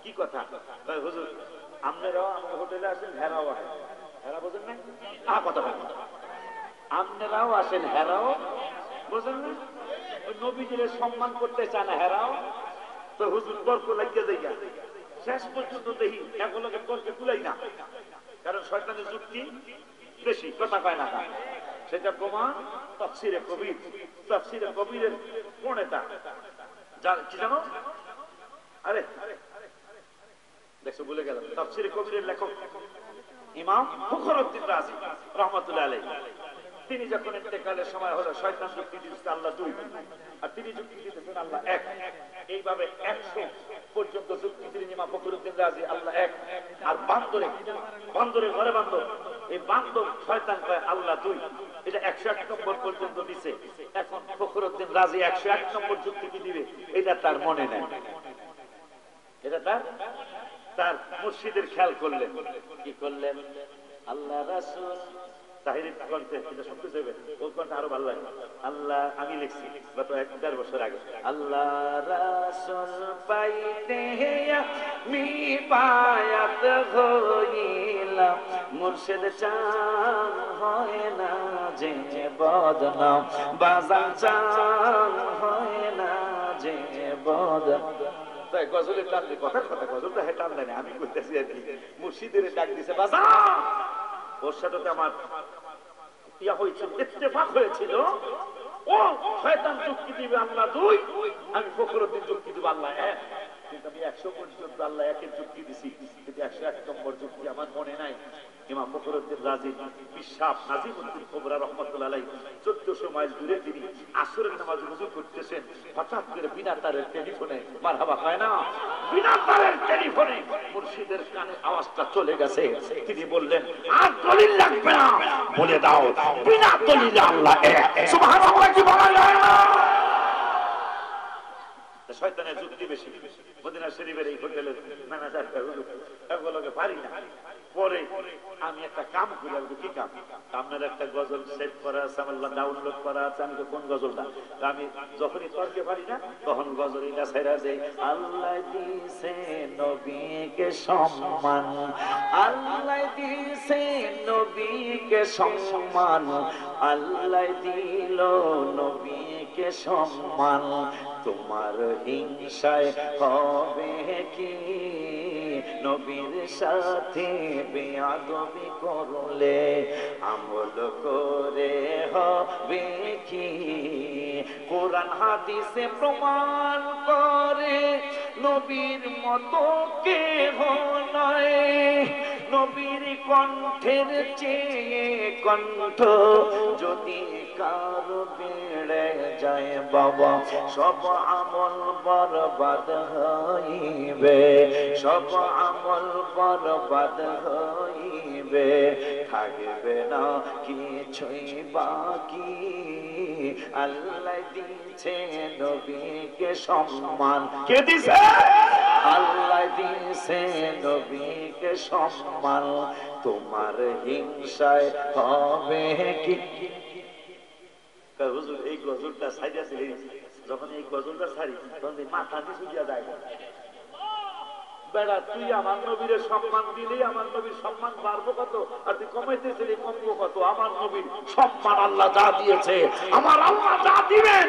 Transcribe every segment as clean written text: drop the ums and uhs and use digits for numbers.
কি কথা? হুজুর আপনারাও আমার হোটেলে আসেন, হেরাও আসেন। হেরা বোঝেন না? কথা আপনারাও আসেন, হেরাও বোঝেন না? ওই নবীজির সম্মান করতে চায় না হেরাও। তো হুজুর তর্ক লাগিয়ে যাইয়া শেষ পর্যন্ত দেখি একলগে তর্কে তুলাই না, কারণ শয়তানের যুক্তি বেশি, কথা কয় না। সেটা প্রমাণ তাফসীরে কবির। তাফসীরে কবিরের প্রণেতা কি জানো? আরে দেখো ভুলে গেলাম। তাফসীরে কবিরের লেখক ইমাম ফখরুদ্দীন রাজি রাহমাতুল্লাহ আলাইহি, তিনি যখন ইন্তেকালের সময় হলো, শয়তান যুক্তি দিচ্ছে আল্লাহ দুই, আর তিনি যুক্তি দিতেছেন আল্লাহ এক। এইভাবে 100 পর্যন্ত যুক্তি দিলেন ইমাম ফখরুদ্দীন রাজি আল্লাহ এক। আর বান্দরের ঘরে বান্দর, এই বান্দর শয়তান কয় আল্লাহ দুই। এটা 101 নম্বর পর্যন্ত দিছে। এখন ফখরুদ্দীন রাজি 101 নম্বর যুক্তি কি দিবে এটা তার মনে নেই। এটা তার মুর্শিদের খেয়াল করলেন। কি করলেন? আল্লাহ রাসূল তাহিরির কণ্ঠে, এটা শুনতে চাইবেন, ওর কণ্ঠে আরো ভালো লাগে। আল্লাহ, আমি লিখছি গত 1-1.5 বছর আগে, আল্লাহ রাসূল পাইতে আমি বায়াত হইলাম, মুর্শিদ চান হয় না যে বদনাম, বাজান চান হয় না যে বদনাম। গজলের টান দিয়ে কথার কথা, গজলটা হে টান দেয় না, আমি করতেছি আর কি। মুর্শিদের ডাক দিছে বাজান। ওর সাথে আমার ইয়া হয়েছিল, ইত্তেফাক হয়েছিল। ও শয়তান যুক্তি দিবে আল্লাহ দুই, আমি ফখরুদ্দীন যুক্তি দিব আল্লাহ এক। কিন্তু আমি 100 পর্যন্ত আল্লাহ একের যুক্তি দিছি, কিন্তু 101 নম্বর যুক্তি আমার মনে নাই। ইমাম ফখরুদ্দীন রাজি বিশ্বাস নাজিমউদ্দিন কুবরা রাহমাতুল্লাহ আলাইহি 1400 মাইল দূরে তিনি আসরের নামাজ ওযু করতেছেন, হঠাৎ করে বিনা তারের টেলিফোনে, মারহাবা হয় না, বিনা তারের টেলিফোনে মুর্শিদের কানে আওয়াজটা চলে গেছে। তিনি বললেন আর দলিল লাগবে না, বলে দাও বিনা দলিলে আল্লাহ এক। সুবহানাল্লাহ কি বলা যায় না? শয়তানের যুক্তি বেশি। মদিনা শরীফের এই হোটেলের ম্যানেজার এগুলোকে পারি না। পরে আমি একটা কাম করি। কি কাম? আপনার একটা গজল সেট করা আছে, আমার ডাউনলোড করা আছে। আমি তো কোন গজলটা, আমি যখনই তর্কে পারি না তখন গজল এটা ছেড়া দেই। আল্লাহ দিছে নবীকে সম্মান, আল্লাহ দিছে নবীকে সম্মান, আল্লাহ দিল নবীকে সম্মান, তোমার হিংসায় হবে কি নবীর সাথে বেয়াদবি করলে, আমল করে হবে কি? কোরআন হাদিসে প্রমাণ করে নবীর মতো কেহ নয়, নবীর কণ্ঠের চেয়ে কণ্ঠ যদি কারো বেড়ে যায় বাবা, সব আমল বরবাদ হইবে, সব আমল বরবাদ হইবে, থাকবে না কিছুই বাকি। আল্লাহ দিয়েছে নবীকে সম্মান। কে দিছে? আল্লাহ দিয়েছে নবীকে সম্মান, তোমার হিংসায় হবে কি? হুজুর এই গজলটা ছাইড়া ছিল, যখন এই গজলটা ছাড়ি তখন মাথা নিচু দিয়া যায়। বেড়া তুই আমার নবীর সম্মান দিলেই আমার নবীর সম্মান বাড়বো কত, আর তুই কমাইতেছিলি কমবো কত? আমার নবীর সম্মান আল্লাহ যা দিয়েছে, আমার আল্লাহ যা দিবেন,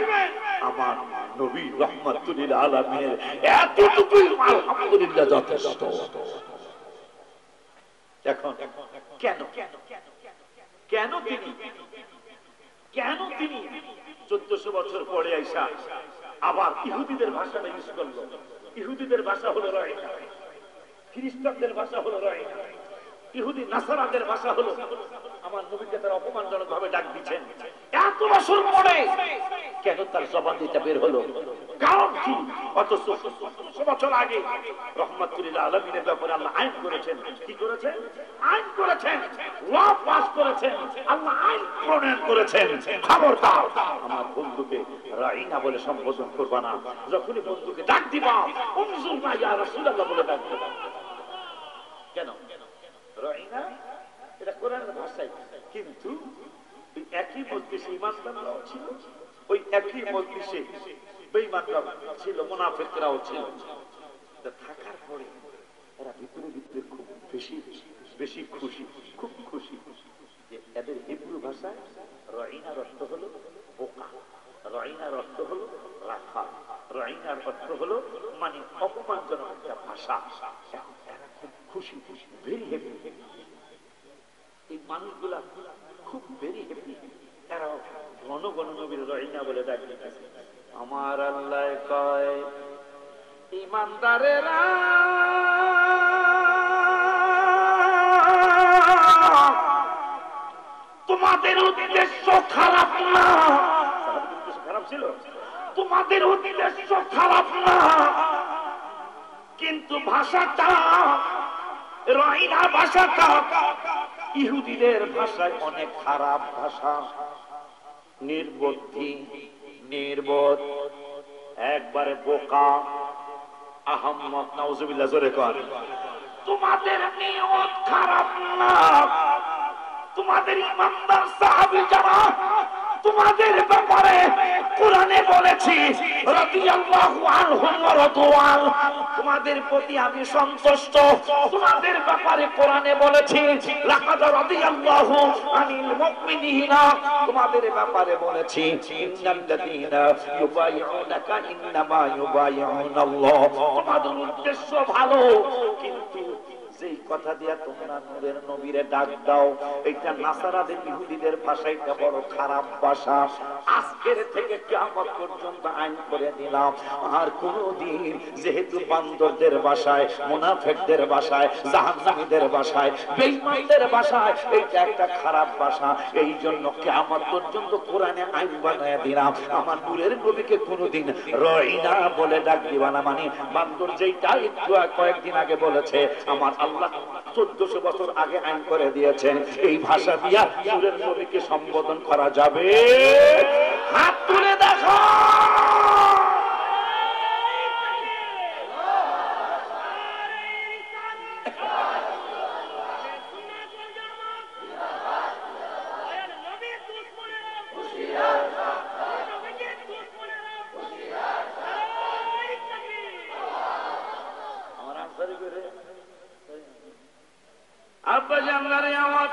আমার নবী রাহমাতুল লিল আলামিনের এতটুকুই আলহামদুলিল্লাহ যথেষ্ট। এখন কেন তিনি 1400 বছর পরে আইসা আবার ইহুদিদের ভাষাটা ইউজ করলো? ইহুদিদের ভাষা হলো রাইনা, খ্রিস্টানদের ভাষা হলো রাইনা, ইহুদি নাসারাদের ভাষা হলো আমার নবীকে তারা অপমানজনক ভাবে ডাক দিচ্ছেন। এত বছর পরে কেন তার জবান দিতে বের হলো? কারণ কি? অথচ 100 বছর আগে রাহমাতুল লিল আলামিনের ব্যাপারে আল্লাহ আইন করেছেন। কি করেছেন? আইন করেছেন, ল পাস করেছেন, আল্লাহ আইন প্রণয়ন করেছেন। খবরদার আমার বন্ধুকে রাইনা বলে সম্বোধন করবা না। যখনই বন্ধুকে ডাক দিবা উনজুরনা ইয়া রাসূলুল্লাহ বলে ডাক দিবা। কেন রাইনা? এটা কোরআনের ভাষায়। কিন্তু ওই একই মজলিসে ঈমানদাররাও ছিল, ওই একই মজলিসে বেঈমানরা ছিল, মুনাফিকরাও ছিল। থাকার পরে এরা ভিতরে ভিতরে খুব বেশি বেশি খুশি, খুব খুশি যে এদের হিব্রু ভাষায় রাইনার অর্থ হলো বোকা, রাইনার অর্থ হলো রাখা, রাইনার অর্থ হলো মানে অপমানজনক একটা ভাষা। এরা খুব খুশি, ভেরি হ্যাপি। এই মানুষগুলা খুব ভেরি হ্যাপি। এরা ঘন ঘন নবীর রাইনা বলে ডাকে। আমার আল্লাহ কয় ইমানদারেরা তোমাদের উদ্দেশ্য খারাপ না, খারাপ ছিল, তোমাদের উদ্দেশ্য খারাপ না, কিন্তু ভাষাটা রাইনা ভাষাটা ইহুদিদের ভাষায় অনেক খারাপ ভাষা, নির্বুদ্ধি, নির্বোধ, একবারে বোকা, আহম্মক, নাউজুবিল্লাহ, জোরে কর। তোমাদের নিয়ত খারাপ না, তোমাদের ইমানদার সাহাবী যারা তোমাদের ব্যাপারে কোরআনে বলেছি রাদিয়াল্লাহু আনহুম ওয়া রাদওয়ান, তোমাদের প্রতি আমি সন্তুষ্ট। তোমাদের ব্যাপারে কোরআনে বলেছি লাকাদ রাদিয়াল্লাহু আনিল মুমিনিনা, তোমাদের ব্যাপারে বলেছি ইন্নাল্লাযীনা ইউবাইউনাকা ইন্নামা ইউবাইউনাল্লাহ। তোমাদের উদ্দেশ্য ভালো, কিন্তু যেই কথা দিয়া তোমরা নূরের নবীরে ডাক দাও, এটা নাসারাদের ইহুদিদের ভাষা, এটা বড় খারাপ ভাষা। আজকের থেকে কিয়ামত পর্যন্ত আইন করে দিলাম, আর কোনদিন যেহেতু বান্দরদের ভাষায়, মুনাফিকদের ভাষায়, জাহান্নামীদের ভাষায়, বেঈমানদের ভাষায় এটা একটা খারাপ ভাষা, এই জন্য কিয়ামত পর্যন্ত কোরআনে আইন বানায় দিলাম, আমার নূরের নবীকে কোনদিন রাইনা বলে ডাক দিবা না। মানে বান্দর যেটা একটু কয়েকদিন আগে বলেছে, আমার আল্লাহ 1400 বছর আগে আইন করে দিয়েছেন, এই ভাষা দিয়া নূরের নবীকে সম্বোধন করা যাবে। হাত তুলে দেখো। আব্বা জানলারে আমার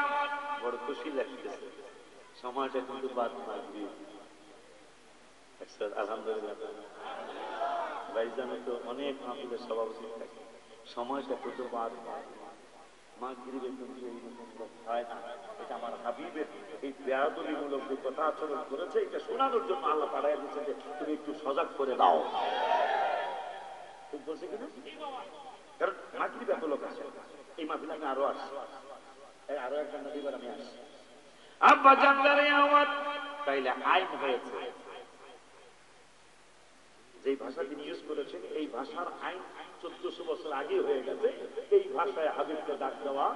বড় খুশি লাগতেছে, সময়টা কিন্তু বাদ মাগবি। আলহামদুলিল্লাহ, ভাইজান তো অনেক মাহফিলের সভাপতি থাকে, সময়টা কিন্তু বাদ মাগরিবে কিন্তু এইরকম হয় না। এটা আমার হাবিবের এই বেয়াদবিমূলক যে কথা আচরণ করেছে, এটা শোনানোর জন্য আল্লাহ পাঠায় দিচ্ছে যে তুমি একটু সজাগ করে দাও। ঠিক বলছে কিনা? কারণ মাগরিবে এত লোক আসে, এই মাহফিলে আমি আরো আসছি, আরো একটা নদীবার আমি আসছি। আব্বা জানলারে আমার তাইলে আইন হয়েছে, যে ভাষা তিনি ইউজ করেছেন এই ভাষার আইন 1400 বছর আগে হয়ে গেছে। এই ভাষায় হাবিবকে ডাক দেওয়া,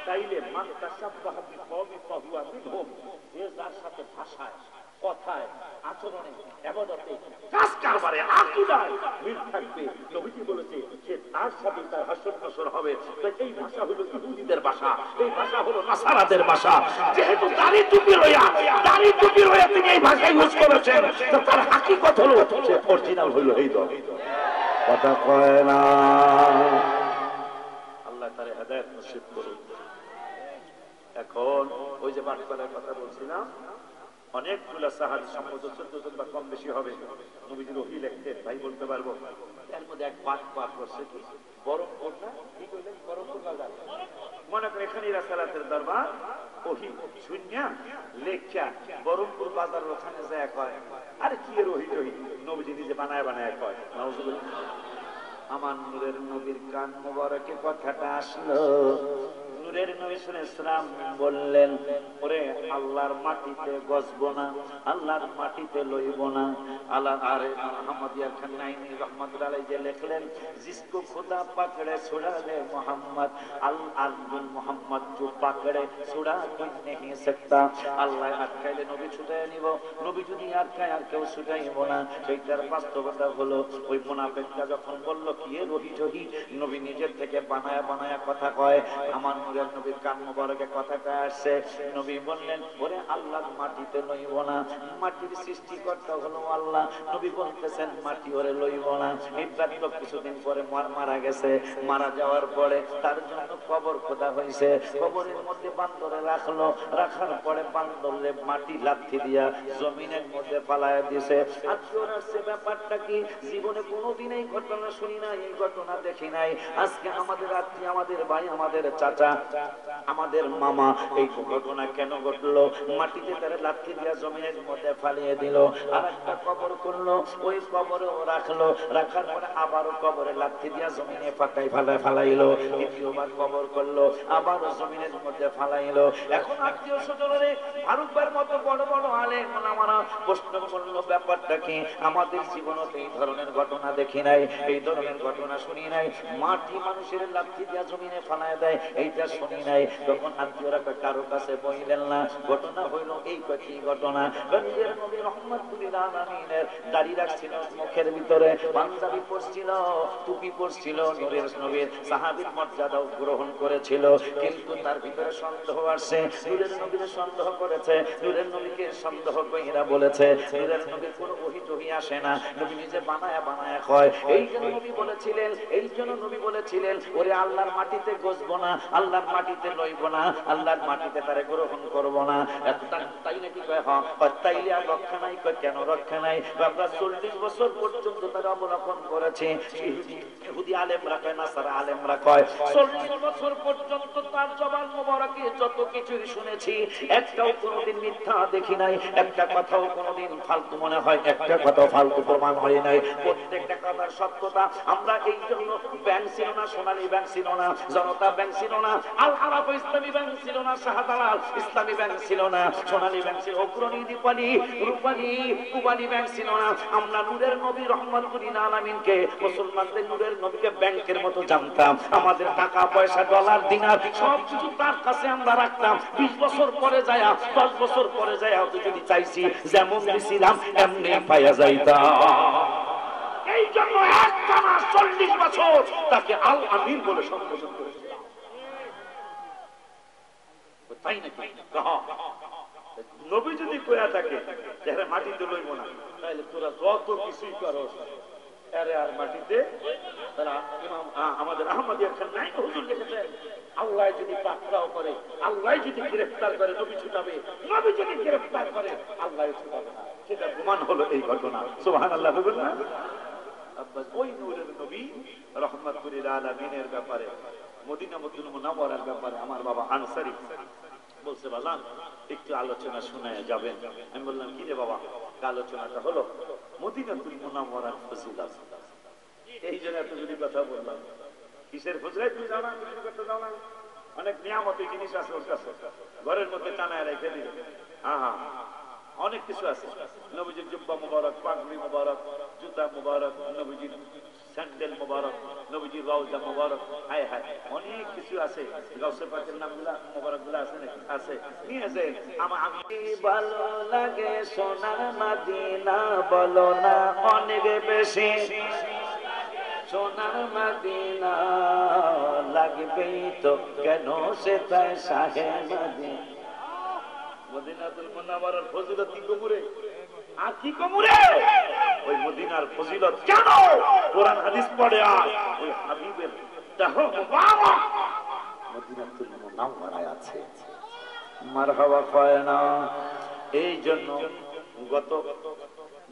তাইলে মান তাসাব্বাহা বিকওমি ফাহুয়া মিনহুম, যে যার সাথে ভাষায়, কথায়, আচরণে, ইবাদতে, কাজ কারবারে, আকীদায় মিল থাকবে, নবীজি বলেছে সে তার সাথে তার হাসর নাসর হবে। তাই এই ভাষা হলো ইহুদিদের ভাষা, এই ভাষা হলো নাসারাদের ভাষা। যেহেতু দাড়ি টুপি রইয়া তিনি এই ভাষা ইউজ করেছেন, তার হাকিকত হলো সে অরিজিনাল হইল এই দল। কথা কয় না। আল্লাহ তার হেদায়েত নসিব করুন। এখন ওই যে বাটপাড়ার কথা বলছিলাম, অনেকগুলা সাহাবী, সম্ভবত 14 জন বা কম বেশি হবে, নবীজির ওহী লিখতেন, ভাই বলতে পারবো। এর মধ্যে এক পাঠ করছে কি বরমপুর না, কি কইলেন, বরমপুর বাজার, মনে করেন এখানে রাসালাতের দরবার, ওহী শূন্যা লেখা বরমপুর বাজার ওখানে যায় কয়, আরে কি এর ওহী টহী, নবীজি নিজে বানায় বানায় কয়। নাউজুবিল্লাহ। আমার নূরের নবীর কান মোবারকে কথাটা আসলো, নূরের নবী সাল্লাল্লাহু আলাইহি ওয়াসাল্লাম বললেন, ওরে আল্লাহর মাটিতে গজব না, আল্লাহর মাটিতে লইব না। আল্লাহ আরে মুহাম্মদিয়া খানাইনি রাহমাতুল্লাহ আলাইহি যে লিখলেন, जिसको खुदा पकड़े छुड़ा दे मोहम्मद, अल मोहम्मद जो पकड़े छुड़ा कोई नहीं सकता। আল্লাহ আটকাইলে নবী ছুটায় নিব, নবী যদি আটকায় আর কেউ ছুটাইব না। সেইটার বাস্তবতা হলো ওই মুনাফিকরা যখন বলল কি এর ওহী টহী, নবী নিজের থেকে বানায়া বানায়া কথা কয়, আমার নূরের নবীর কান মোবারকে কথাটা আসছে। নবী বললেন, ওরে আল্লাহ মাটিতে লইব না, মাটির সৃষ্টিকর্তা হলো আল্লাহ। নবী বলতেছেন মাটি ওরে লইব না। ইব্রাহিম লোক কিছুদিন পরে মারা গেছে। মারা যাওয়ার পরে তার জন্য কবর খোদা হয়েছে। কবরের মধ্যে বান্দরে রাখলো, রাখার পরে বান্দরে মাটি লাথি দিয়া জমিনের মধ্যে ফালায় দিছে। আজকের আসছে ব্যাপারটা কি? জীবনে কোনোদিন এই ঘটনা শুনি নাই, এই ঘটনা দেখি নাই। আজকে আমাদের আত্মীয়, আমাদের ভাই, আমাদের চাচা, আমাদের মামা, এই ঘটনা কেন ঘটলো? মাটিতে তারা লাথি দিয়া জমিনের মধ্যে ফালিয়ে দিল, আর একটা কবর করলো, ওই কবরেও রাখলো, রাখার পরে আবারও কবরে লাথি দিয়া জমিনে ফালাইলো, দ্বিতীয়বার কবর করলো, আবারও জমিনের মধ্যে ফালাইলো। এখন আত্মীয় স্বজনের ফারুকবার মতো বড় বড় আলেম ওলামারা প্রশ্ন করলো, ব্যাপারটা কি? আমাদের জীবনে এই ধরনের ঘটনা দেখি নাই, এই ধরনের ঘটনা শুনি নাই। মাটি মানুষের লাথি দিয়া জমিনে ফালায় দেয়, এইটা শুনি নাই। তখন আত্মীয়রা কারো কাছে বইলেন না। ঘটনা হইল এই কয়েকটি ঘটনা। নবীর নবী রহমাতুল্লিল আলামিনের দাড়ি রাখছিল, মুখের ভিতরে পাঞ্জাবি পরছিল, টুপি পরছিল, নূরের নবীর সাহাবীর মর্যাদাও গ্রহণ করেছিল। কিন্তু তার ভিতরে সন্দেহ আসছে, নূরের নবীর সন্দেহ করেছে, নূরের নবীকে সন্দেহ কইরা বলেছে নূরের নবীর কোনো ওহী টহি আসে না, নবী নিজে বানায়া বানায়া কয়। এই জন্য নবী বলেছিলেন, এই জন্য নবী বলেছিলেন, ওরে আল্লাহর মাটিতে গজবো না, আল্লাহর মাটিতে লইব না, আল্লাহর মাটিতে তারে গ্রহণ করব না। তাই নাকি কয়? হ্যাঁ। তাইলে আর রক্ষা নাই? কয় কেন রক্ষা নাই? আমরা 40 বছর পর্যন্ত তারা অবলম্বন করেছে। ইহুদি আলেমরা কয়, নাসারা আলেমরা কয়, 40 বছর পর্যন্ত তার জবান মোবারকে যত কিছুই শুনেছি, একটাও কোনোদিন মিথ্যা দেখি নাই, একটা কথাও কোনোদিন ফালতু মনে হয়, একটা কথাও ফালতু প্রমাণ হয় নাই, প্রত্যেকটা কথার সত্যতা। আমরা এই জন্য ব্যাংক ছিল না, সোনালী ব্যাংক ছিল না, জনতা ব্যাংক ছিল না, আল আরাফ ইসলামী ব্যাংক ছিল না, শাহজালাল ইসলামী ব্যাংক ছিল না, সোনালী ব্যাংক ছিল, অগ্রণী, দীপালি, রূপালী, কুবালী ব্যাংক ছিল না। আমরা নূরের নবী রহমাতুল্লিল আলামিনকে, মুসলমানদের নূরের নবীকে ব্যাংকের মতো জানতাম। আমাদের টাকা পয়সা, ডলার, দিনার সব কিছু তার কাছে আমরা রাখতাম। 20 বছর পরে যায়, 10 বছর পরে যায়, যদি চাইছি যেমন দিছিলাম এমনি পাইয়া যাইতাম। এই জন্য একটানা 40 বছর তাকে আল আমিন বলে সম্বোধন করেছে। তাই নাকি? নবী যদি কইয়া থাকে যে মাটিতে লইব না, তাহলে তোরা যত কিছুই করস আরে আর মাটিতে। তারা ইমাম আমাদের আহমদিয়া খান নাই হুজুর লিখেছেন, আল্লাহ যদি পাকড়াও করে, আল্লাহ যদি গ্রেফতার করে, নবী ছুটাবে, নবী যদি গ্রেফতার করে, আল্লাহ ছুটাবে না। সেটা প্রমাণ হলো এই ঘটনা। সুবহানাল্লাহ বলবেন না? ওই নূরের নবী রহমাতুল্লিল আলামিনের ব্যাপারে, মদিনা মুনাওয়ারার ব্যাপারে আমার বাবা আনসারী বলছে, বাজান একটু আলোচনা শোনায় যাবেন। আমি বললাম, কি রে বাবা? আলোচনাটা হলো মদিনাতুল মুনাওয়ারার ফজিলত। এই জন্য এতগুলি কথা বললাম। কিসের ফজিলত তুমি জানো? কিছু করতে জানো না? অনেক নিয়ামতের জিনিস আছে ওর কাছে, ঘরের মধ্যে টানায় রেখে দিল। হ্যাঁ, অনেক কিছু আছে। নবীজির জুব্বা মুবারক, পাগড়ি মুবারক, জুতা মুবারক, নবীজির স্যান্ডেল মুবারক, নবীজির রওজা মুবারক, হায় হায় অনেক কিছু আছে। গাউসে পাকের নামগুলা মুবারকগুলা আছে নাকি? আছে, নিয়ে যায়। আমি ভালো লাগে সোনার মদিনা, বলো না অনেক বেশি সোনার মদিনা লাগবেই তো, কেন সে তাই শাহে মদিনা। মদিনাতুল মুনাওয়ারার ফজিলত কি কমুরে? আর কি কমুরে? ওই মদিনার ফজিলত কেন? কোরআন হাদিস পড়ে আর ওই হাবিবের দেহ মুবারক মদিনাতুল মুনাওয়ারায় আছে। মারহাবা কয় না? এই জন্য গত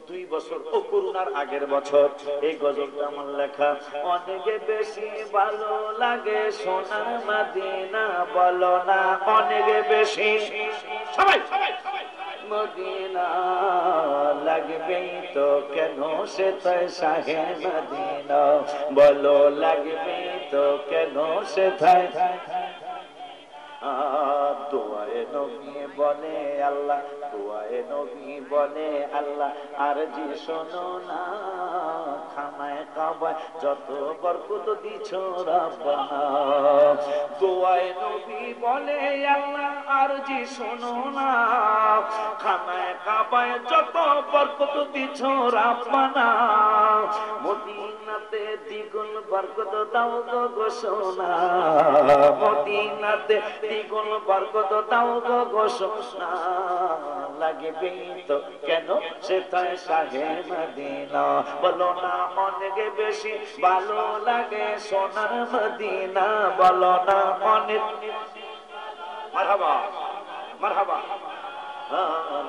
2 বছর ও করোনার আগের বছর এই গজলটা আমার লেখা। অনেক বেশি ভালো লাগে সোনার মদিনা, বলো না অনেক বেশি। সবাই মদিনা লাগবেই তো, কেন সে তাই শাহে মদিনা, বলো লাগবেই তো, কেন সে তাই। দোয়ায়ে নবী বলে আল্লাহ, দোয়ায়ে নবী বলে আল্লাহ, আর জি শোনো না, খানায় কাবায় যত বরকত দিছ রাব্বানা। দোয়ায়ে নবী বলে আল্লাহ, আর জি শোনো না, খানায় কাবায় যত বরকত দিছ রাব্বানা। মদিনা মদিনাতে দ্বিগুণ বরকত দাও গো ঘোষণা, মদিনাতে দ্বিগুণ বরকত দাও গো ঘোষণা, লাগবে তো কেন সেটাই শাহে মদিনা, বলো না অনেক বেশি ভালো লাগে সোনার মদিনা, বলো না অনেক মারহাবা মারহাবা,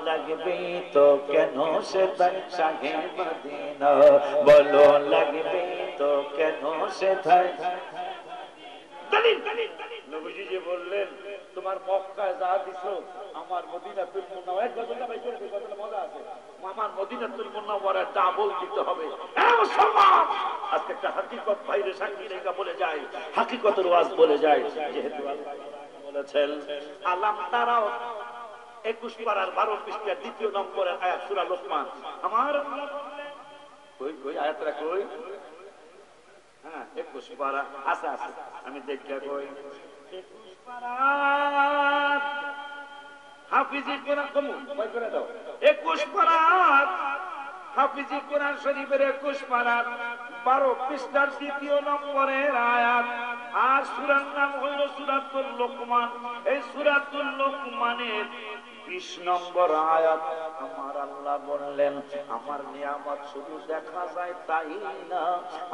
লাগবে তো কেন সেটাই শাহে মদিনা, বলো লাগবে তো কেন সেটাই। নবীজি যে বললেন তোমার মক্কায় যা দিছো আমার মদিনাতুল মুনাওয়ারা, এক গজলটা ভাই করবে, গজলটা মজা আছে, আমার মদিনাতুল মুনাওয়ারা ডাবল দিতে হবে। আজকে একটা হাকিকত ভাইরে সাক্ষী রেখা বলে যায়, হাকিকতের ওয়াজ বলে যায়, যেহেতু আল্লাহ বলেছেন আলাম তারাও 21 পারার 12 পৃষ্ঠার 2 নম্বরের আয়াত সূরা লোকমান, আমার কই কই আয়াতটা কই, হ্যাঁ 21 পারা আছে আছে, আমি দেখে কই 21 পারা হাফিজি কোরআন কমু কই করে দাও, 21 পারা হাফিজি কোরআন শরীফের 21 পারা 12 পৃষ্ঠার 2 নম্বরের আয়াত। আর সূরার নাম হইল সূরাতুল লোকমান। এই সূরাতুল লোকমানের 20 নম্বর আয়াত আমার আল্লাহ বললেন আমার নিয়ামত শুধু দেখা যায় তাই না,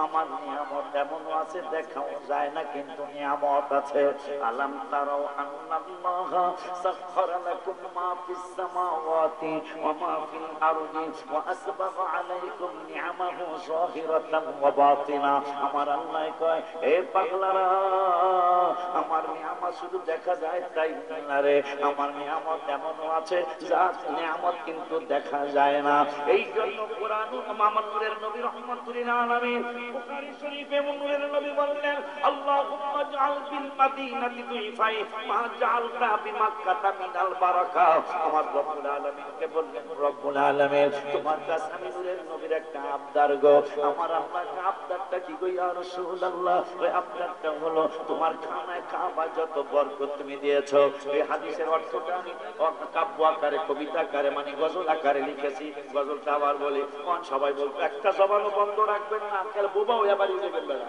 আমার নিয়ামত এমনও আছে দেখাও যায় না কিন্তু নিয়ামত আছে। আলাম তারাও আন্নাল্লাহা সাখখারা লাকুম মা ফিস সামাওয়াতি ওয়া মা ফিল আরদি ওয়া আসবাগা আলাইকুম নি'আমাহু যাহিরাতান ওয়া বাতিনা। আমার আল্লাহ কয় এ পাগলারা আমার নিয়ামত শুধু দেখা যায় তাই না রে, আমার নিয়ামত এমন আছে যার নিয়ামত কিন্তু দেখা যায় না। এই জন্য কোরআনুল মামুনের নবী রাহমাতুল আলামিন বুখারী শরীফে নূরের নবী বললেন আল্লাহুম্মা জাআল বিল মাদিনাতি দুইফাই মা জাআলতা বিমাক্কাতা মিনাল বারাকা। আমার রব্বুল আলামিনকে বললেন রব্বুল আলামিন তোমার কাছে আমি নূরের নবীর একটা আবদার গো, আমার আল্লাহর আবদারটা কি গো ইয়া রাসূলুল্লাহ, ওই আবদারটা হলো তোমার খানায় কাবা যত বরকত তুমি দিয়েছো। এই হাদিসের অর্থটা আমি কাব্য আকারে কবিতা আকারে মানে গজল আকারে লিখেছি, গজলটা আবার বলি কোন সবাই বলতো একটা জবানও বন্ধ রাখবেন না, আজকাল বোবাও এবার দেবেন বেড়া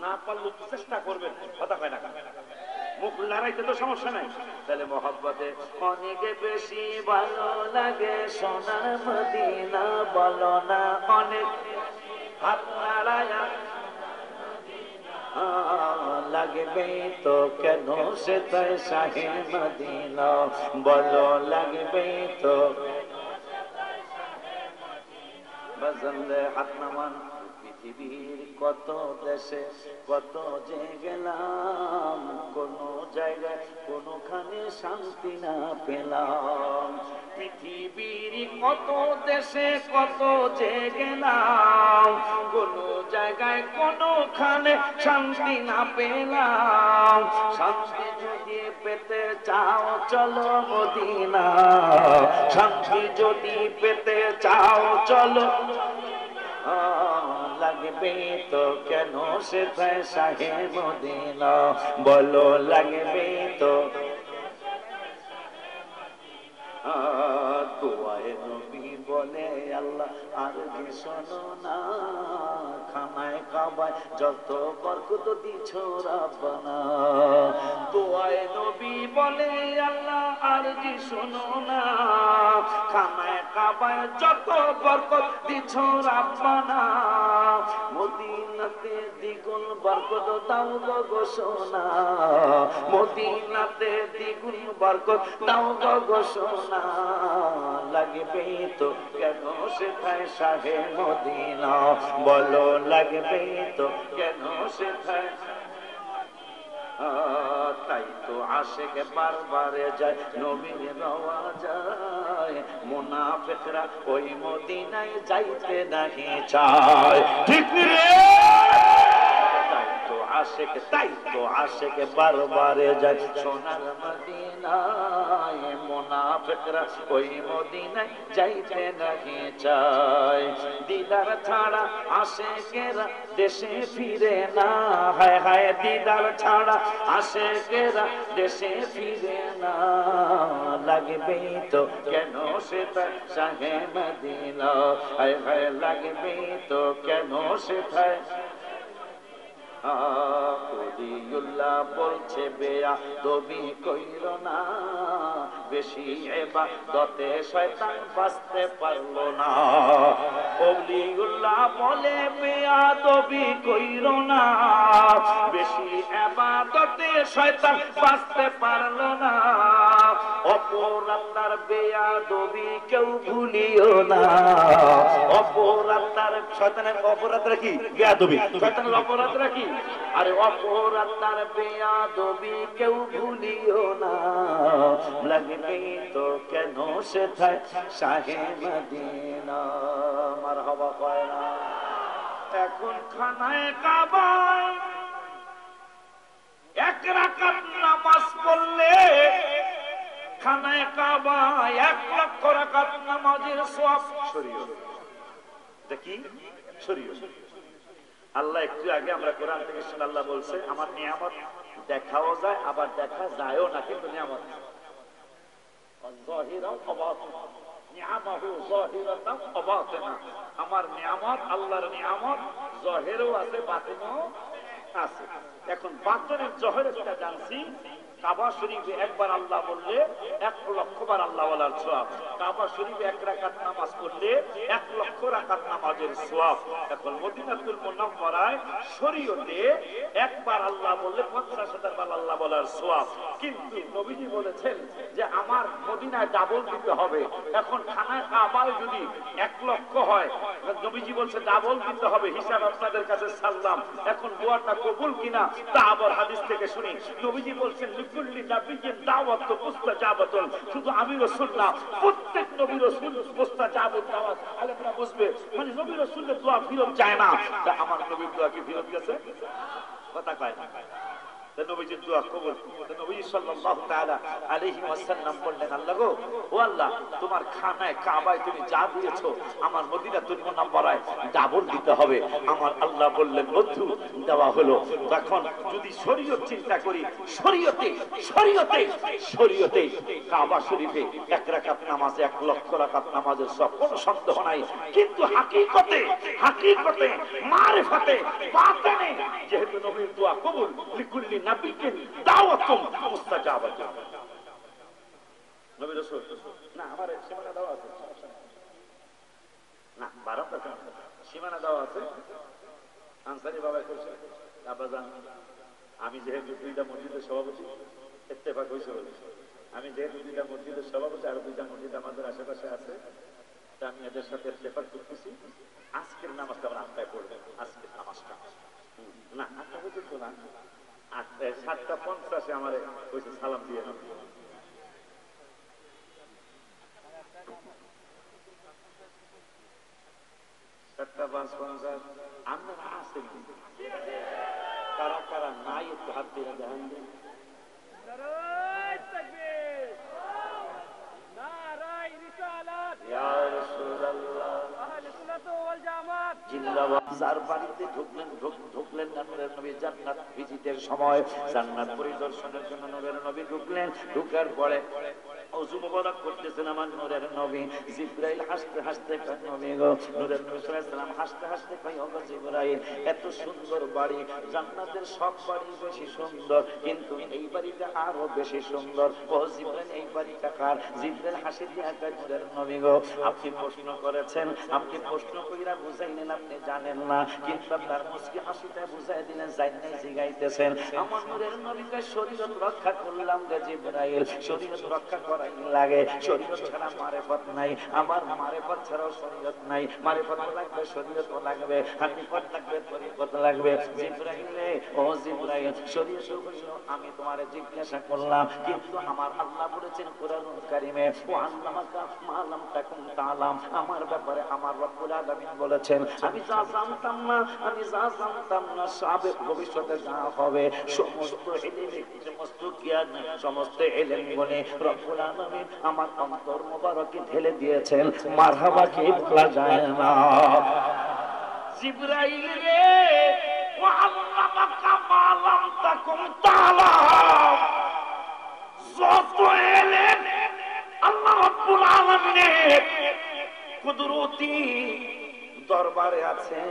না পারলে চেষ্টা করবেন, কথা কয় না মুখ লড়াইতে তো সমস্যা নাই। তাহলে মহব্বতে অনেক বেশি ভালো লাগে সোনার মদিনা, বলো না অনেক হাত নাড়ায়া লাগবে তো কেন সেটাই শাহে মদিনা, বলো লাগবে তো বাজলে হাত নামান। পৃথিবীর কত দেশে কত যে গেলাম, কোন জায়গায় কোনখানে শান্তি না পেলাম। পৃথিবীর কত দেশে কত যে গেলাম, কোন জায়গায় কোনখানে শান্তি না পেলাম। শান্তি যদি পেতে চাও চলো মদিনা, শান্তি যদি পেতে চাও চলো, লাগবে তো কেন সেটাই শাহে মদিনা, বলো লাগবে তো। দোয়ায়ে নবী বলে আল্লাহ আর যে শোনো না, খানায় কাবায় যত বরকত দিছো রাব্বানা। দোয়ায়ে নবী বলে আল্লাহ আর যে শোনো না, খানায় কাবায় যত বরকত দিছো রাব্বানা। মদিনাতে দ্বিগুণ বরকত দাও গো ঘোষণা, মদিনাতে দ্বিগুণ বরকত দাও গো ঘোষণা, লাগবে তো কেন সেথায় শাহে মদিনা, বলো লাগবে তো কেন সেথায়। তাই তো আশিক বারবারে যায় নবীর রওয়া যায়, মুনাফিকরা ওই মদিনায় যাইতে নাহি চায়, ঠিক রে? তাই তো আশিক তাই তো আশিক বারবারে যায় সোনার মদিনায়, মুনাফিকরা ওই মদিনায় যাইতে নাহি চায়। দিদার ছাড়া আশিকেরা দেশে ফিরে না, হায় হায় দিদার ছাড়া আশিকেরা দেশে ফিরে না। লাগবে তো কেন সে তাই শাহে মদিনা, হায় হায় লাগবে তো কেন সে তাই। কলিউল্লাহ বলছে বেয়াদবি কইর না, বেশি ইবাদতে শয়তান বাঁচতে পারলো না। কলিউল্লাহ বলে বেয়াদবি কইর না, বেশি ইবাদতে শয়তান বাঁচতে পারলো না। অপরাধতার বেয়াদবি কেউ ভুলিও না, অপরাধতার শয়তানের অপরাধটা কি? বেয়াদবি। শয়তানের অপরাধটা কি? আরে অপরাধতার বেয়াদবি কেউ ভুলিও না। লাগবে তো কেন সে থাই শাহে মদিনা, মারহাবা কয় না। এখন খানায় কাবায় এক রাকাত নামাজ পড়লে খানায় কাবায় 1 লক্ষ রাকাত নামাজের সওয়াব। শরীয়ত দেখি শরীয়ত। আল্লাহ একটু আগে আমরা কোরআন থেকে শুনে আল্লাহ বলছে আমার নিয়ামত দেখাও যায় আবার দেখা যায়ও না, কিন্তু নিয়ামত আমার নিয়ামত আল্লাহর নিয়ামত জহেরও আছে বাতিনও আছে। এখন বাতিনের জহেরটা জানছি, কাবা শরীফে একবার আল্লাহ বললে 1 লক্ষ বার আল্লাহ বলার সওয়াব। কাবা শরীফে 1 রাকাত নামাজ পড়লে 1 লক্ষ রাকাত নামাজের সওয়াব। এখন মদিনাতুল মুনাওয়ারায় শরীয়তে একবার আল্লাহ বললে 50,000 বার আল্লাহ বলার সওয়াব। কিন্তু নবীজি বলেছেন যে আমার মদিনায় ডাবল দিতে হবে। এখন খানায় কাবায় যদি 1 লক্ষ হয়, নবীজি বলছে ডাবল দিতে হবে। হিসাব আপনাদের কাছে সাল্লাম। এখন দোয়াটা কবুল কিনা তা আবার হাদিস থেকে শুনি। নবীজি বলছেন লিকুল্লি নাবিয়্যিন দাওয়াত মুস্তাজাবাতুন, শুধু আমি রাসূল না প্রত্যেক নবী রাসূল মুস্তাজাবুত দাওয়াত। আলেমরা বুঝবে মানে নবী রাসূলের দোয়া ফিরত যায় না। তা আমার নবীর দোয়া কি ফিরত গেছে? কথা কয় না। নবীজির দোয়া কবুল। নবী সাল্লাল্লাহু তাআলা আলাইহি ওয়াসাল্লাম বললেন আল্লাহ গো, ও আল্লাহ তোমার খানায় কাবায় তুমি যা দিয়েছো আমার মদিনাতুল মুনাওয়ারায় ডাবল দিতে হবে। আমার আল্লাহ বললেন বন্ধু দেওয়া হলো। তখন যদি শরীয়ত চিন্তা করি, শরীয়তে শরীয়তে শরীয়তে কাবা শরীফে 1 রাকাত নামাজে 1 লক্ষ রাকাত নামাজের সব কোনো সন্দেহ নাই। কিন্তু হাকিকতে হাকিকতে মারিফাতে বাতিনে যেহেতু নবীর দোয়া কবুল, লিকুল্লি নাবিয়্যিন দাওয়াতুম মুস্তাজাবাতুন। নবী রাসূল না আমার সীমানা দেওয়া আছে না, বারান্দা সীমানা দেওয়া আছে। আনসারী বাবা কইছে আব্বাজান আমি যেহেতু 2টা মসজিদের সভাপতি, ইত্তেফাক হইছে বলে আমি যেহেতু 2টা মসজিদের সভাপতি আর 2টা মসজিদ আমাদের আশেপাশে আছে, তা আমি এদের সাথে ইত্তেফাক করতেছি আজকের নামাজটা আমরা 8টায় পড়বেন। আজকের নামাজটা না 8টা পর্যন্ত না, 7:50 আমার কইছে সালাম দিয়ে না। আপনারা আসেন কারা কারা নাই একটু হাত দিয়ে দেখান দিন। যার বাড়িতে ঢুকলেন নূরের নবী জান্নাত ভিজিটের সময় জান্নাত পরিদর্শনের জন্য নূরের নবী ঢুকলেন। ঢুকার পরে ওযু মুবারক করতেছেন আমার নূরের নবী। জিবরাইল হাসতে হাসতে কয় নবী গো, নূরের নবী সাল্লাল্লাহু আলাইহি সাল্লাম হাসতে হাসতে কয় ও জিবরাইল এত সুন্দর বাড়ি, জান্নাতের সব বাড়ি বেশি সুন্দর কিন্তু এই বাড়িটা আরো বেশি সুন্দর। ও জিবরাইল এই বাড়িটা কার? জিবরাইল হাসি দিয়া কয় নূরের নবী গো আপনি প্রশ্ন করেছেন, আপনি প্রশ্ন কইরা বুঝাইলেন আপনি জানেন না, কিন্তু আপনার মুস্কি হাসিটা বুঝাই দিলেন জানেন জিগাইতেছেন। আমার নূরের নবী কয় শরীয়ত রক্ষা করলাম রে জিবরাইল, শরীয়ত রক্ষা করাই লাগে। শরীয়ত ছাড়া মারেফত নাই, আমার মারেফত ছাড়াও শরীয়ত নাই। মারেফত লাগবে, শরীয়ত লাগবে, হাকিকত লাগবে, তরিকত লাগবে। জিবরাইল রে, ও জিবরাইল, শরীয়ত হইল আমি তোমারে জিজ্ঞাসা করলাম, কিন্তু আমার আল্লাহ বলেছেন কোরআনুল কারীমে, ওয়া আল্লামাকা মা লাম তাকুন তাআলাম, আমার ব্যাপারে আমার রব্বুল আলামিন বলেছেন আমি যা জানতাম না, আমি যা জানতাম না সাবেক ভবিষ্যতে যা হবে সমস্ত ইলম, সমস্ত জ্ঞান, সমস্ত ইলম গুণে রব্বুল আলামিন আমার অন্তর মোবারকে ঢেলে দিয়েছেন। মারহাবা কি বলা যায় না। জিবরাইল রে, ওয়া আল্লামাকা মা লাম তাকুন তাআলাম, যত ইলম আল্লাহ রাব্বুল আলামিনের কুদরতি দরবারে আছে,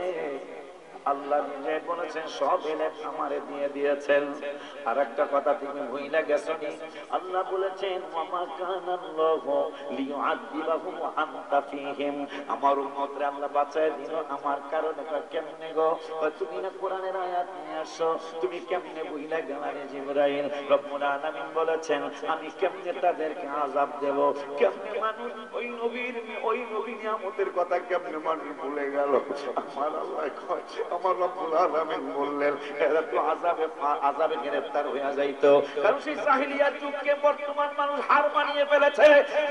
আল্লাহ নিজে বলেছেন সব ইলম আমারে দিয়ে দিয়েছেন। আর একটা কথা তুমি ভুইলা গেছো নি, আল্লাহ বলেছেন ওয়ামা কানাল্লাহু লিয়ুআযিবাহুম ওয়া আনতা ফীহিম, আমার উম্মতরে আল্লাহ বাঁচায় দিল আমার কারণে। কেমনে গো, তুমি না কোরআনের আয়াত নিয়ে আসো, তুমি কেমনে ভুইলা গেলা রে জিবরাইল? রব্বুল আলামিন বলেছেন আমি কেমনে তাদেরকে আযাব দেব, কেমনে মানুষ ওই নবীর নিয়ামতের কথা কেমনে মানুষ ভুলে গেল। আমার আল্লাহ কয়, আমার রব্বুল আলামিন বললেন এরা তো আযাবে গ্রেফতার হয়ে যাইতো। কারণ সেই জাহেলিয়ার যুগকে বর্তমান মানুষ হার মানিয়ে ফেলেছে।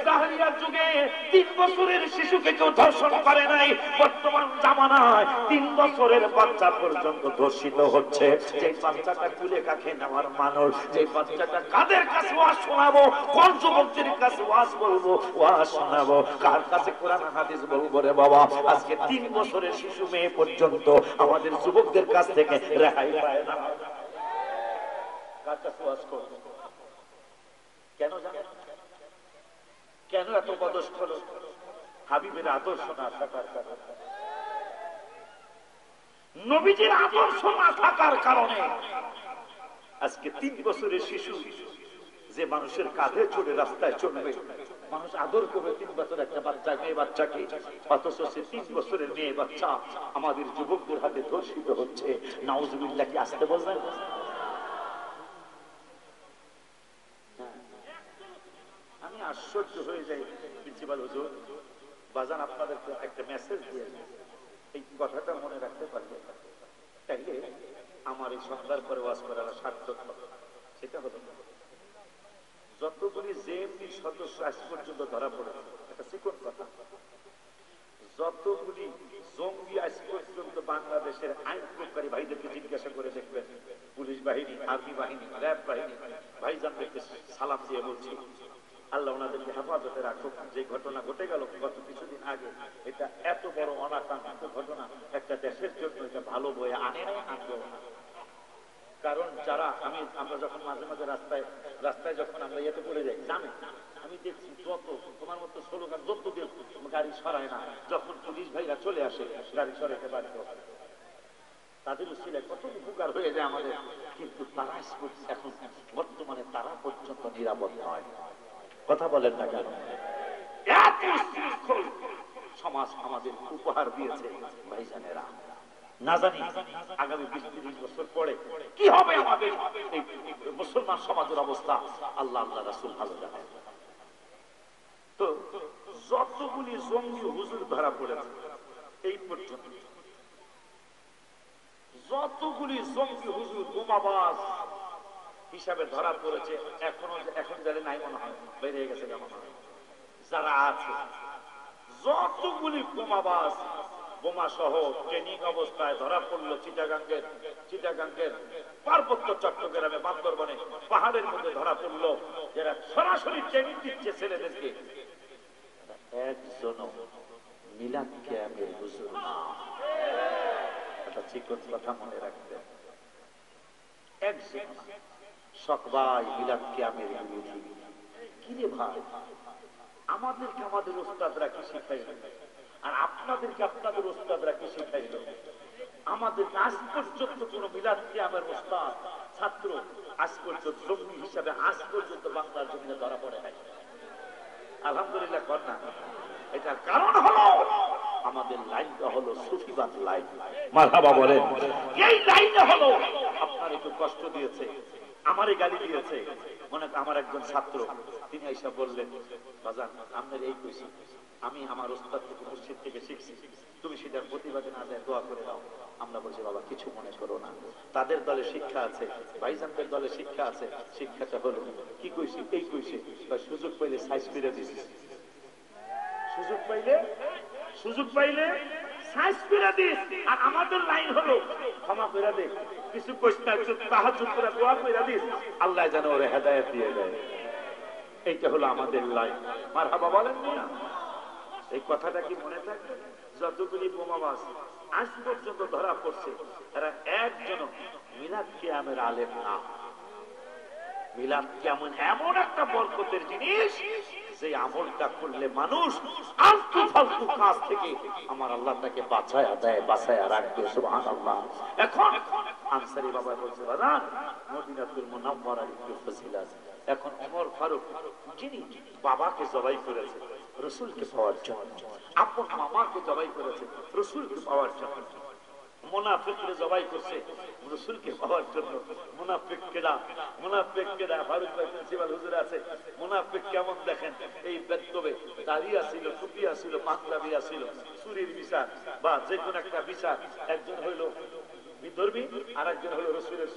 জাহেলিয়ার যুগে 3 বছরের শিশুকে কেউ ধর্ষণ করে নাই, বর্তমান জামানায় 3 বছরের বাচ্চা পর্যন্ত ধর্ষিত হচ্ছে। যে বাচ্চাটা কুলে কাকে নেওয়ার মানুষ, যে বাচ্চাটা কাদের কাছে ওয়াজ শোনাবো, কোন যুবকদের কাছে ওয়াজ বলবো, ওয়াজ শোনাবো, কার কাছে কোরআন হাদিস বলবো রে বাবা? আজকে 3 বছরের শিশু মেয়ে পর্যন্ত আমাদের যুবকদের কাছ থেকে রেহাই পায় না। কার কাছে ওয়াজ করব? কেন জানেন? কেন এত বদস্খল? হাবিবের আদর্শ না থাকার কারণে, নবীজির আদর্শ না থাকার কারণে আজকে 3 বছরের শিশু যে মানুষের কাঁধে চড়ে রাস্তায় চলবে, মানুষ আদর করবে 3 বছর একটা বাচ্চা, মেয়ে বাচ্চাকে, অথচ সে 3 বছরের মেয়ে বাচ্চা আমাদের যুবকদের হাতে ধর্ষিত হচ্ছে। নাউজুবিল্লাহ, কি আসতে বলবেন? আমি আশ্চর্য হয়ে যাই। প্রিন্সিপাল হুজুর বাজান আপনাদেরকে একটা মেসেজ দিয়ে এই কথাটা মনে রাখতে পারলে তাইলে আমার এই সন্ধ্যার পরে ওয়াজ করার সার্থক হবে। সেটা হলো যতগুলি জেএমপি সদস্য আজ পর্যন্ত ধরা পড়েছে, একটা চিকন কথা, যতগুলি জঙ্গি আজ পর্যন্ত বাংলাদেশের আইন প্রয়োগকারী ভাইদেরকে জিজ্ঞাসা করে দেখবেন, পুলিশ বাহিনী, আর্মি বাহিনী, র্যাব বাহিনী, ভাইজানদেরকে সালাম দিয়ে বলছি আল্লাহ ওনাদেরকে হেফাজতে রাখুক। যে ঘটনা ঘটে গেল গত কিছুদিন আগে, এটা এত বড় অনাকাঙ্ক্ষিত ঘটনা একটা দেশের জন্য এটা ভালো বয়ে আনে নাই, আনবেও না। কারণ যারা আমরা যখন মাঝে মাঝে রাস্তায় যখন আমরা ইয়েতে পড়ে যাই, জানেন আমি দেখছি যত তোমার মতো স্লোগান যত গাড়ি সরায় না, যখন পুলিশ ভাইরা চলে আসে গাড়ি সরাইতে বাধ্য হয়। তাদের উসিলায় কত উপকার হয়ে যায় আমাদের, কিন্তু তারা এখন বর্তমানে তারা পর্যন্ত নিরাপদ নয়। কথা বলেন না কেন? এত শৃঙ্খল সমাজ আমাদের উপহার দিয়েছে ভাইজানেরা। না জানি আগামী 20-30 বছর পরে কি হবে আমাদের এই মুসলমান সমাজের অবস্থা, আল্লাহ আল্লাহ রাসূল ভালো জানেন। তো যতগুলি জঙ্গি হুজুর ধরা পড়েছে এই পর্যন্ত, যতগুলি জঙ্গি হুজুর বোমাবাজ হিসাবে ধরা পড়েছে, এখন জানে নাই মনে হয়, বেরিয়ে গেছে মনে হয়, যারা আছে যতগুলি বোমাবাজ, বোমা সহ ট্রেনিং অবস্থায় ধরা পড়লো চিটাগাঙ্গের পার্বত্য চট্টগ্রামে বান্দরবনে পাহাড়ের মধ্যে ধরা পড়লো, যারা সরাসরি ট্রেনিং দিচ্ছে ছেলেদেরকে, একজন মিলাদ ক্যাম্পের হুজুর না। একটা চিকন কথা মনে রাখবেন, একজন সকবাই মিলাদ ক্যাম্পের বিরোধী। কি রে ভাই, আমাদেরকে আমাদের ওস্তাদরা কি শিখাইল, আর আপনাদেরকে আপনাদের ওস্তাদরা কি শিখাইল? আমাদের আজ পর্যন্ত কোন মিলাদ কিয়ামের ওস্তাদ ছাত্র আজ পর্যন্ত জঙ্গি হিসাবে আজ পর্যন্ত বাংলার জমিনে ধরা পড়ে নাই। আলহামদুলিল্লাহ কর না। এটার কারণ হলো আমাদের লাইনটা হলো সুফিবাদ লাইন। মারহাবা বলেন। এই লাইনটা হলো আপনার একটু কষ্ট দিয়েছে, আমারই গালি দিয়েছে। মনে আমার একজন ছাত্র তিনি আইসা বললেন, বাজান আপনার এই কইছি, আমি আমার ওস্তাদ থেকে মসজিদ থেকে শিখছি, তুমি সেটার প্রতিবাদে না যায় দোয়া করে দাও। আমরা বলছি, বাবা কিছু মনে করো না, তাদের দলে শিক্ষা আছে, ভাইজানদের দলে শিক্ষা আছে। শিক্ষাটা হলো কি কইছি, এই কইছে, সুযোগ পাইলে সাইজ করে দিছি, সুযোগ পাইলে সাইজ করে দিস। আর আমাদের লাইন হলো ক্ষমা করে দে, কিছু কইস না, তাহাজ্জুদ করে দোয়া করে দিস, আল্লাহ যেন ওরে হেদায়েত দিয়ে দেয়। এইটা হলো আমাদের লাইন। মারহাবা বলেন না? এই কথাটা কি মনে থাকবে? যতগুলি বোমাবাজ আজ পর্যন্ত ধরা পড়ছে, তারা একজন মিলাদ কিয়ামের আলেম না। মিলাদ কিয়াম এমন একটা বরকতের জিনিস, যে আমলটা করলে মানুষ আলতু ফালতু কাজ থেকে আমার আল্লাহ তাকে বাঁচায়া দেয়, বাঁচায়া রাখবে। সুবহানাল্লাহ। এখন আনসারী বাবা বলছে, বাজান মদিনাতুল মুনাওয়ারার একটু ফজিলত। এখন ওমর ফারুক যিনি বাবাকে জবাই করেছে রাসূলকে পাওয়ার জন্য, আপন মামাকে জবাই করেছে রাসূলকে পাওয়ার জন্য, মুনাফিকরে জবাই করছে রাসূলকে পাওয়ার জন্য। মুনাফিকরা ফারুক ভাই প্রিন্সিপাল হুজুর আছে, মুনাফিক কেমন দেখেন, এই বেদবে দাড়িয়া ছিল, টুপিয়া ছিল, পাঞ্জাবিয়া ছিল, চুরির বিচার বা যে কোন একটা বিচার, একজন হইল বিধর্মী আর একজন হলো রাসূলের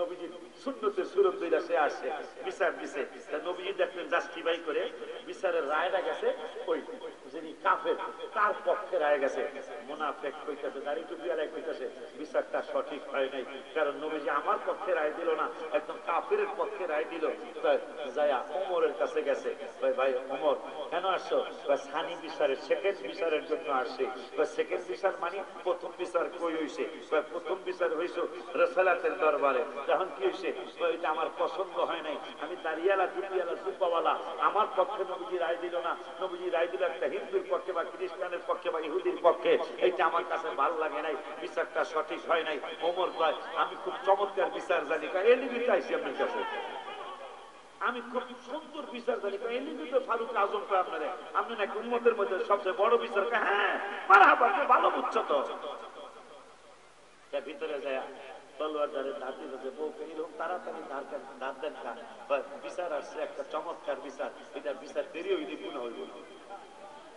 নবীজির সুন্নতের সুরত ধরে সে আসে বিচার দিছে। নবীজি দেখলেন জাস্টিফাই করে বিচারের রায়টা গেছে ওই যিনি কাফের তার পক্ষে রায় গেছে। মুনাফিক কইতাছে, দাড়ি টুপি আলাই কইতাছে বিচারটা সঠিক হয় নাই, কারণ নবীজি আমার পক্ষে রায় দিল না, একদম কাফেরের পক্ষে রায় দিল। যায়া ওমরের কাছে গেছে, ভাই ওমর কেন আসছো? সানি বিচারের সেকেন্ড বিচারের জন্য আসছে। সেকেন্ড বিচার মানে প্রথম বিচার কই হইছে? প্রথম বিচার হইছো রাসূলের দরবারে। তখন কি হইছে? এটা আমার পছন্দ হয় নাই, আমি দাড়িয়ালা টুপিয়ালা জুব্বাওয়ালা, আমার পক্ষে নবীজি রায় দিল না, নবীজি রায় দিল একটা হিন্দুর পক্ষে বা খ্রিস্টানের পক্ষে বা ইহুদির পক্ষে, এইটা আমার কাছে ভালো লাগে নাই, বিচারটা সঠিক হয় নাই। ওমর কয়, আমি খুব চমৎকার বিচার জানি, এলিবি চাইছি আপনার কাছে, আমি খুব সুন্দর বিচার জানি, এলিবি তো ফারুক আজম কয় আপনারে, আপনি নাকি উম্মতের মধ্যে সবচেয়ে বড় বিচার। হ্যাঁ মারহাবা, ভালো বুঝছো তো। ভিতরে যায় তলোয়ার ধারে ধার দিতেছে, বউকে এরকম তাড়াতাড়ি ধার দেন না, বিচার আসছে একটা চমৎকার বিচার, এটা বিচার দেরি হইলে গুনাহ হইব না,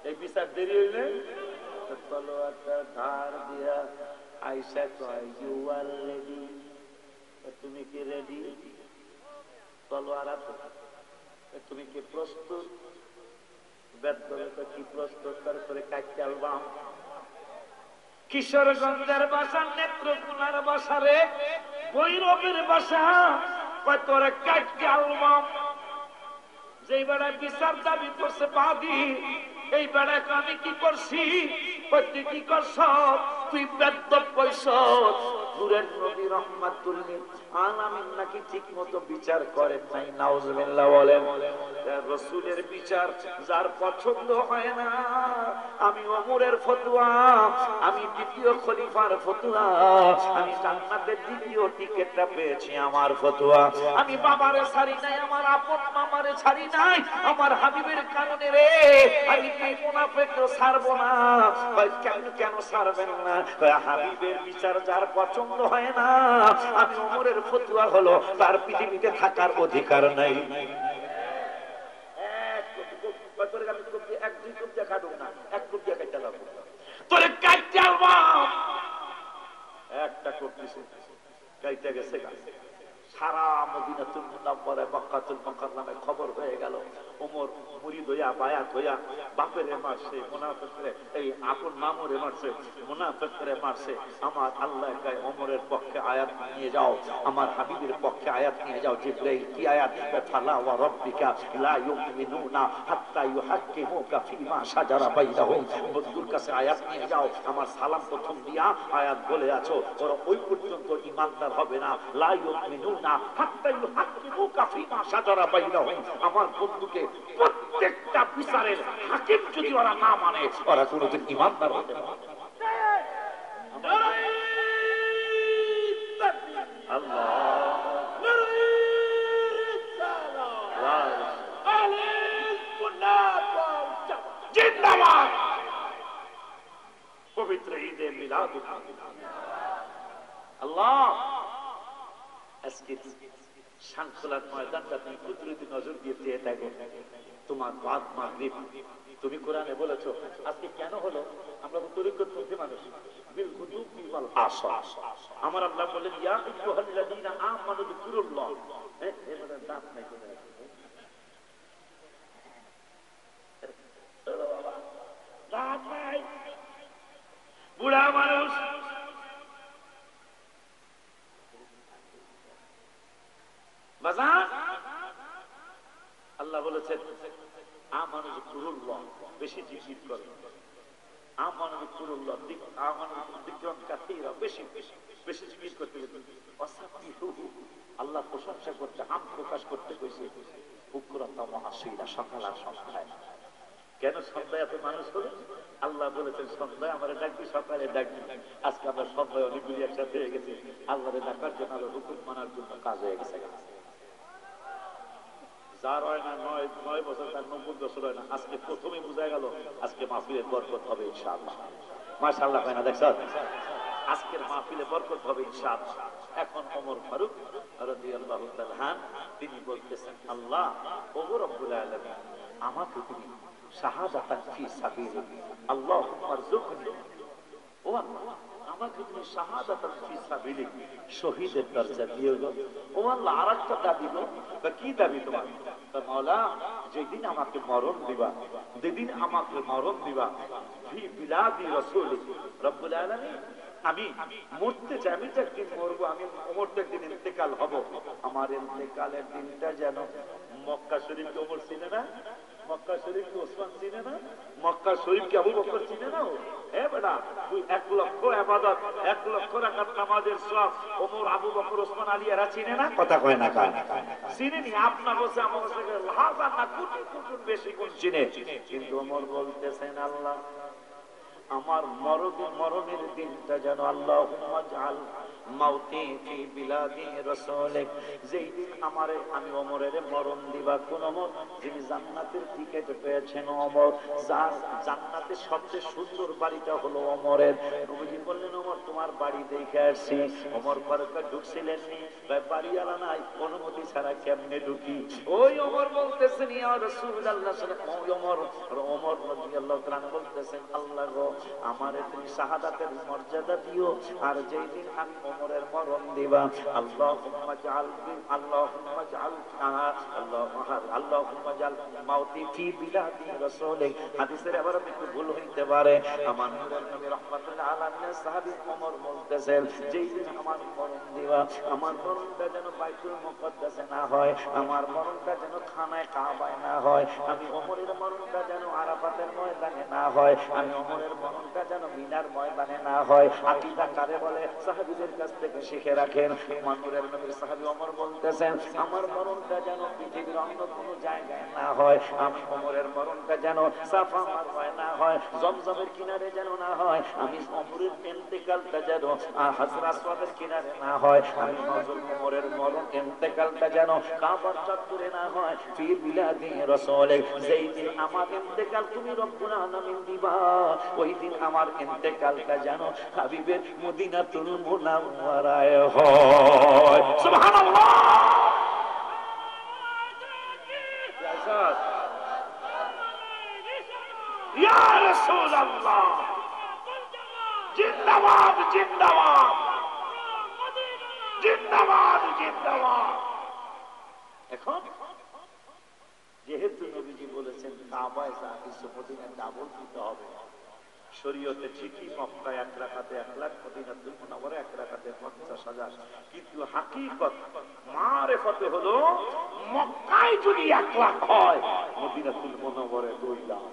এই বিচার দেরি হইলে। তলোয়ারটা ধার দিয়া আইসা কয়, ইউ আর রেডি? তুমি কি রেডি? তলোয়ার আছে, তুমি কি প্রস্তুত? বেদবে তো কি প্রস্তুত? তারপরে কাটতে আলবাম কিশোরগঞ্জের বাসা, নেত্রকোনার বাসা রে, ভৈরবের বাসা, তোরে কাটতে আলবাম। যে বেড়ায় বিচার দাবি করছে বাদী, এই বেড়ায় আমি কি করছি? তুই কি করছ? তুই বেদ্যপ কইছ নূরের নবী রাহমাতুল লিল আলামিন নাকি ঠিক মতো বিচার করেন নাই। নাউজুবিল্লাহ বলেন। রাসূলের বিচার যার পছন্দ হয় না, আমি ওমরের ফতোয়া, আমি দ্বিতীয় খলিফার ফতোয়া, আমি জান্নাতের দ্বিতীয় টিকেটটা পেয়েছি আমার ফতোয়া। আমি বাবারে ছাড়ি নাই, আমার আপন মামারে ছাড়ি নাই, আমার হাবিবের কারণে রে আমি এই মুনাফিককে ছাড়বো না। কেন ছাড়বেন না? হাবিবের বিচার যার পছন্দ হয় না, আমি ওমরের ফতোয়া হলো তার পৃথিবীতে থাকার অধিকার নাই। একটা করতেছে গাইতে গেছে, সারা মদিনাতুল মুনাওয়ারা মক্কাতুল মুকাররমে খবর হয়ে গেল। ওমর মুরিদ হইয়া বায়াত হইয়া বাপেরে মারছে, মুনাফিকরে এই আপন মামুরে মারছে, মুনাফিকরে মারছে। আমার আল্লাহ কয় ওমরের পক্ষে আয়াত নিয়ে যাও, আমার হাবিবের পক্ষে আয়াত নিয়ে যাও। জিবরাইল কি আয়াত? ফালা ওয়া রাব্বিকা লা ইউমিনুনা হাত্তা ইউহাক্কিমুকা ফিমা শাজারা বাইনাহুম। বন্ধুর কাছে আয়াত নিয়ে যাও, আমার সালাম প্রথম দিয়া আয়াত বলে আছো, ওরা ওই পর্যন্ত ঈমানদার হবে না। লা ইউমিনুনা হাত্তা ইউহাক্কিমুকা ফিমা শাজারা বাইনাহুম। আমার বন্ধুকে প্রত্যেকটা বিচারের হাকিম যদি ওরা না মানে, ওরা কোনোদিন ঈমানদার হবে না। পবিত্র ঈদে মিলাদ আল্লাহ আজকে শানখোলার ময়দানটা তুমি কুদরতি নজর দিয়ে চেয়ে থাকো। তোমার বাদ মাগরিব তুমি কোরআনে বলেছো। আজকে কেন হলো? আমরা তো তরিকতপন্থী মানুষ। বিল গুদুবি ওয়াল আসাল, আমার আল্লাহ বলেন ইয়া আইয়ুহাল্লাযীনা আমানু যিকুরুল্লাহ। এবারে দাঁত নাই কোথায়? দাঁত নাই, বুড়া মানুষ। বাজার আল্লাহ বলেছেন আমানু যিকুরুল্লাহ, বেশি জিকির করো। আমানু যিকুরুল্লাহ, আমানু যিকরান কাসীরা, বেশি বেশি জিকির করতে হবে। ওয়াসাব্বিহুহু, আল্লাহ প্রশংসা করতে, হাম প্রকাশ করতে কইছে বুকরাতাম ওয়া আসীলা, সকাল আর সন্ধ্যায়। কেন সন্ধ্যায় এত মানুষ হলো? আল্লাহ বলেছেন সন্ধ্যায় আমার ডাকবি, সকালে ডাকবি। আজকে আমরা সন্ধ্যায় অনেকগুলি একসাথে হয়ে গেছি আল্লাহরে ডাকার জন্য, আল্লাহর হুকুম মানার জন্য কাজ হয়ে গেছে। যার হয় না 9 বছর, তার 90 বছর হয় না। আজকে প্রথমে বোঝা গেল আজকে মাহফিলের বরকত হবে ইনশাআল্লাহ। মাশাআল্লাহ হয় না? দেখছো আজকের মাহফিলে বরকত হবে ইনশাআল্লাহ। এখন ওমর ফারুক রাদিয়াল্লাহু তাআলা তিনি বলতেছেন আল্লাহ ওগো রব্বুল আলামিন, আমাকে তুমি শাহাদাতান ফি সাবিলিল্লাহ আল্লাহুম্মা রযুকনি, ও আল্লাহ আমাকে তুমি শাহাদাতান ফি সাবিলিল্লাহ শহীদের দরজা দিও গো। ও আল্লাহ আরেকটা দাবি গো। কি দাবি তোমার? মাওলা যেদিন আমাকে মরণ দিবা, যেদিন আমাকে মরণ দিবা ফি বিলাদি রাসূলি রব্বুল আলামিন, আমি মরতে চাই, আমি তো একদিন মরবো, আমি ওমর তো একদিন ইন্তেকাল হব। আমার ইন্তেকালের দিনটা যেন মক্কা শরীফকে ওমর চিনে না, মক্কা শরীফকে ওসমান চিনে না, মক্কা শরীফকে আবু বকর চিনে না। এ বেটা তুই 1 লক্ষ ইবাদত, 1 লক্ষ রাকাত নামাজের সওয়াব ওমর, আবু বকর, ওসমান, আলী এরা চিনে না? কথা কয় না? কয় চিনেনি। আপনার কাছে আমার কাছে হাজার না কোটি কোটি বেশি কোন চিনে। কিন্তু ওমর বলতেছেন আল্লাহ আমার মরণের দিনটা যেন আল্লাহুম্মা জাআল মাউতি ফি বিলাদি রাসূলিক, যেই দিন আমারে আমি ওমরের মরণ দিবা। কোন ওমর? যিনি জান্নাতের টিকেট পেয়েছেন ওমর, যার জান্নাতের সবচেয়ে সুন্দর বাড়িটা হলো ওমরের। নবীজি বললেন ওমর তোমার বাড়ি দেখে আসছি। ওমর ফারুক ঢুকছিলেন নি, বাড়িওয়ালা নাই, অনুমতি ছাড়া কেমনে ঢুকি? ওই ওমর বলতেছেন ইয়া রাসূলুল্লাহ সাল্লাল্লাহু আলাইহি ওয়াসাল্লাম, ওমর রাদিয়াল্লাহু তাআলা বলতেছেন আল্লাহ গো আমারে তুমি শাহাদাতের মর্যাদা দিও, আর যেই দিন আমি ওমরের মরণ দিবা আল্লাহুম্মা জাআল আল্লাহুম্মা জাআল মাউতি ফি বিলাদি রাসূলিক। হাদিসের আবার একটু ভুল হইতে পারে। আমার নূরের নবী রাহমাতুল্লাহ আলাইহি সাহাবী ওমর বলতেছেন যেই দিন আমার মরণ দিবা, আমার মরণটা যেন বাইতুল মুকদ্দাসে না হয়, আমার মরণটা যেন খানায় কাবায় না হয়, আমি ওমরের মরণটা যেন আরাফাতের ময়দানে না হয়, আমি ওমরের মরণটা যেন মিনার ময়দানে না হয়। আকীদা কারে বলে সাহাবীদের কাছ থেকে শিখে রাখেন। নূরের নবীর সাহাবী ওমর বলতেছেন আমার মরণটা যেন পৃথিবীর অন্য কোনো জায়গায় না হয়, আমি ওমরের মরণটা যেন সাফা মারওয়ায় না হয়, জমজমের কিনারে যেন না হয়, আমি ওমরের ইন্তেকালটা যেন হাজরা আসওয়াদের কিনারে না হয়, আমি ওমরের মরণ ইন্তেকালটা যেন কাবার চত্বরে না হয়, ফি বিলাদি রাসূলিক। যেই দিন আমার ইন্তেকাল তুমি রব্বুল আলামিন দিবা, ওই দিন আমার ইন্তেকালটা যেন হাবিবের মদিনাতুল মুনাওয়ারায় হয়। সুবহানাল্লাহ। ইয়া রাসূলুল্লাহ জিন্দাবাদ জিন্দাবাদ জিন্দাবাদ জিন্দাবাদ। এখন যেহেতু নবীজি বলেছেন কাবায় যা কিছু মদিনায় ডাবল দিতে হবে, শরীয়তে ঠিকই মক্কায় 1 রাকাতে 1 লাখ, মদিনাতুল মুনাওয়ারায় 1 রাকাতে 50,000, কিন্তু হাকিকত মারিফতে হলো মক্কায় যদি 1 লাখ হয় মদিনাতুল মুনাওয়ারায় 2 লাখ।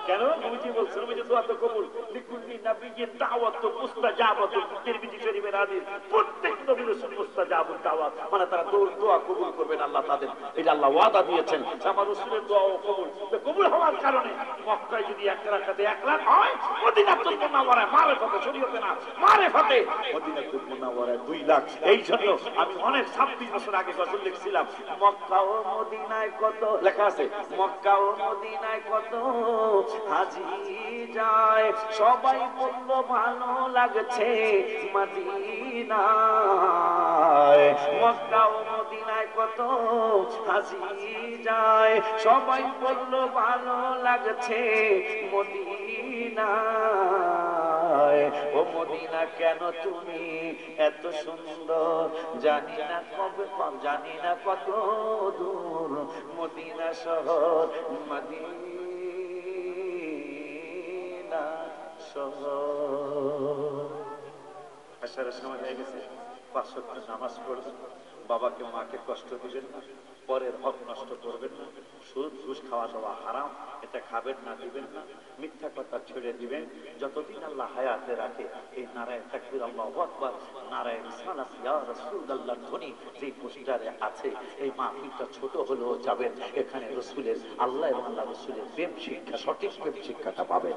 কেন? নবীজি বলছেন নবীজি দোয়া তো কবুল, লিকুল্লি নাবিয়্যিন দাওয়াতু মুস্তাজাবাতু, তিরমিজি শরীফের হাদিস, প্রত্যেক নবীর রাসূল মুস্তাজাবুদ দাওয়াত, মানে তারা দোয়া কবুল করবেন আল্লাহ তাদের, এটা আল্লাহ ওয়াদা দিয়েছেন। আমার রাসূলের দোয়াও কবুল, তো কবুল হওয়ার কারণে মক্কায় যদি 1 রাকাতে 1 লাখ হয়, মদিনাতুল মুনাওয়ারায় মারিফতে শরীয়তে না মারিফতে মদিনাতুল মুনাওয়ারায় 2 লাখ। এই জন্য আমি অনেক 26 বছর আগে গজল লিখছিলাম, মক্কা ও মদিনায় কত লেখা আছে, মক্কা ও মদিনায় কত হাজি যায়, সবাই বলল ভালো লাগছে মদিনায়, মক্কা ও মদিনায় কত হাসি যায়, সবাই বলল ভালো লাগছে মদিনায়। ও মদিনা কেন তুমি এত সুন্দর, জানি না কবে, জানি না কত দূর মদিনা শহর, মদিনা শহর। আসার সময় হয়ে গেছে, 5 ওয়াক্ত নামাজ পড়বেন, বাবাকে মাকে কষ্ট দিবেন না, পরের হক নষ্ট করবেন না, সুদ ঘুষ খাওয়া দাওয়া হারাম, এটা খাবেন না, দিবেন না, মিথ্যা কথা ছেড়ে দিবেন। যতদিন আল্লাহ হায়াতে রাখে এই নারায়ে তাকবীর আল্লাহু আকবার, নারায়ে রিসালাত ইয়া রাসূলুল্লাহ ধ্বনি যে পোস্টারে আছে, এই মাহফিলটা ছোট হলেও যাবেন, এখানে রাসূলের, আল্লাহ এবং আল্লাহ রাসূলের প্রেম শিক্ষা, সঠিক প্রেম শিক্ষাটা পাবেন।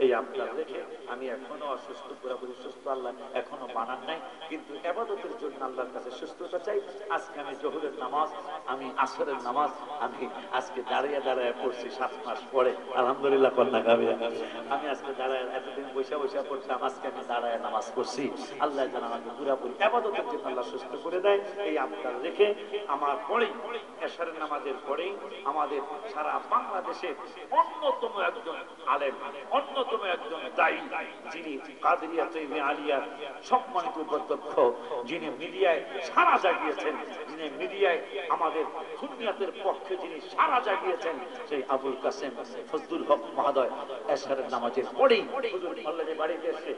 এই আপনার দেখে আমি এখনো অসুস্থ, পুরোপুরি সুস্থ আল্লাহ এখনো বানান নাই, কিন্তু ইবাদতের জন্য আল্লাহর কাছে সুস্থতা চাই। আজকে আমি জোহরের নামাজ, আমি আসরের নামাজ আমি আজকে দাঁড়িয়ে দাঁড়িয়ে পড়ছি 7 মাস পরে, আলহামদুলিল্লাহ কন্যা গাবি। আমি আজকে দাঁড়ায়, এতদিন বৈশা বৈশা পড়তাম, আজকে আমি দাঁড়ায় নামাজ পড়ছি। আল্লাহ যেন আমাকে পুরোপুরি ইবাদতের জন্য আল্লাহ সুস্থ করে দেয়। এই আপনার রেখে আমার পরেই, এশারের নামাজের পরেই আমাদের সারা বাংলাদেশে অন্যতম একজন আলেম, অন্যতম একজন দায়ী, যিনি কাদেরিয়া তৈরি আলিয়ার সম্মানিত উপাধ্যক্ষ, যিনি মিডিয়ায় সারা জাগিয়েছেন, যিনি মিডিয়ায় আমাদের সুন্নিয়াতের পক্ষে যিনি সারা জাগিয়েছেন, সেই আবুল কাসেম ফজলুল হক মহোদয় এশারের নামাজের পরেই হুজুর আল্লাহ যে বাড়িতে এসে